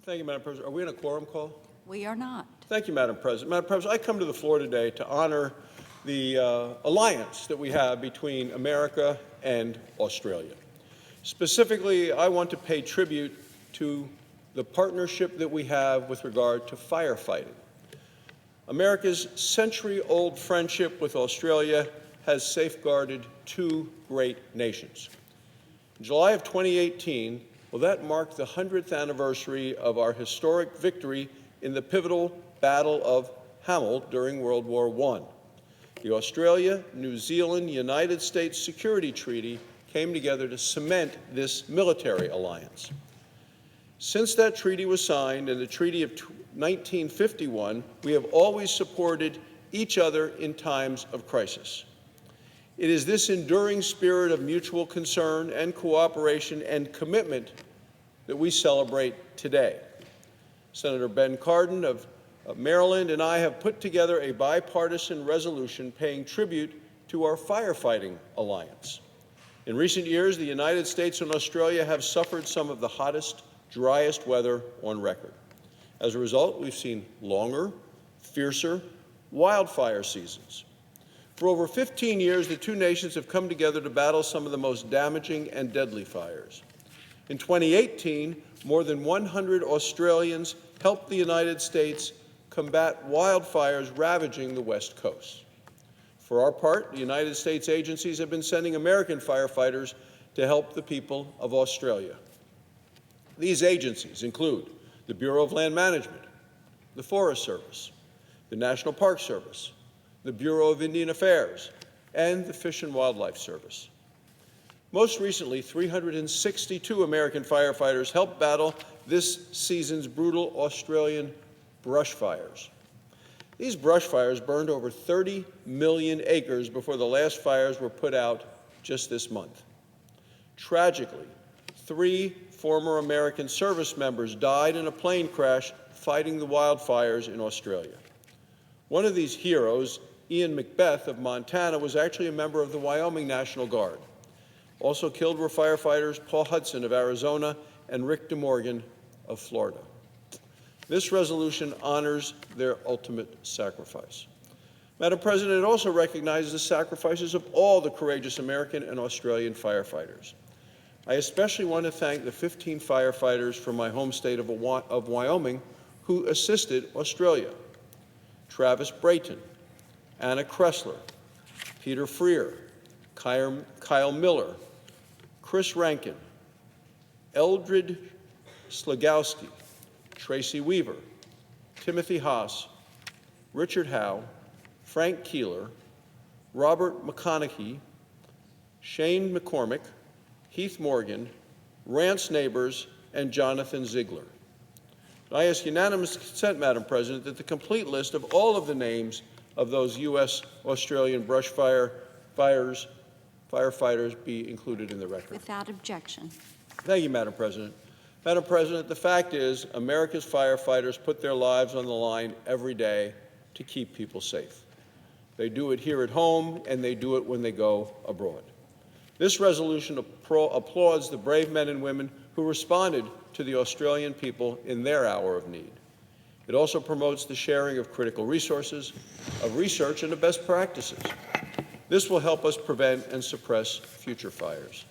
Thank you, Madam President. Are we in a quorum call? We are not. Thank you, Madam President. Madam President, I come to the floor today to honor the alliance that we have between America and Australia. Specifically, I want to pay tribute to the partnership that we have with regard to firefighting. America's century-old friendship with Australia has safeguarded two great nations. In July of 2018, that marked the 100th anniversary of our historic victory in the pivotal Battle of Hamel during World War I. The Australia-New Zealand-United States Security Treaty came together to cement this military alliance. Since that treaty was signed in the Treaty of 1951, we have always supported each other in times of crisis. It is this enduring spirit of mutual concern and cooperation and commitment that we celebrate today. Senator Ben Cardin of Maryland and I have put together a bipartisan resolution paying tribute to our firefighting alliance. In recent years, the United States and Australia have suffered some of the hottest, driest weather on record. As a result, we've seen longer, fiercer wildfire seasons. For over 15 years, the two nations have come together to battle some of the most damaging and deadly fires. In 2018, more than 100 Australians helped the United States combat wildfires ravaging the West Coast. For our part, the United States agencies have been sending American firefighters to help the people of Australia. These agencies include the Bureau of Land Management, the Forest Service, the National Park Service, the Bureau of Indian Affairs, and the Fish and Wildlife Service. Most recently, 362 American firefighters helped battle this season's brutal Australian brush fires. These brush fires burned over 30 million acres before the last fires were put out just this month. Tragically, 3 former American service members died in a plane crash fighting the wildfires in Australia. One of these heroes, Ian Macbeth of Montana, was actually a member of the Wyoming National Guard. Also killed were firefighters Paul Hudson of Arizona and Rick DeMorgan of Florida. This resolution honors their ultimate sacrifice. Madam President, it also recognizes the sacrifices of all the courageous American and Australian firefighters. I especially want to thank the 15 firefighters from my home state of Wyoming who assisted Australia. Travis Brayton, Anna Kressler, Peter Freer, Kyle Miller, Chris Rankin, Eldred Slagowski, Tracy Weaver, Timothy Haas, Richard Howe, Frank Keeler, Robert McConaughey, Shane McCormick, Heath Morgan, Rance Neighbors, and Jonathan Ziegler. I ask unanimous consent, Madam President, that the complete list of all of the names of those U.S.-Australian brush firefighters be included in the record. Without objection. Thank you, Madam President. Madam President, the fact is America's firefighters put their lives on the line every day to keep people safe. They do it here at home, and they do it when they go abroad. This resolution applauds the brave men and women who responded to the Australian people in their hour of need. It also promotes the sharing of critical resources, of research, and of best practices. This will help us prevent and suppress future fires.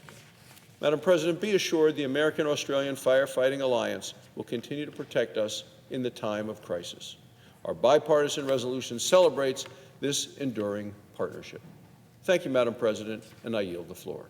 Madam President, be assured the American-Australian Firefighting Alliance will continue to protect us in the time of crisis. Our bipartisan resolution celebrates this enduring partnership. Thank you, Madam President, and I yield the floor.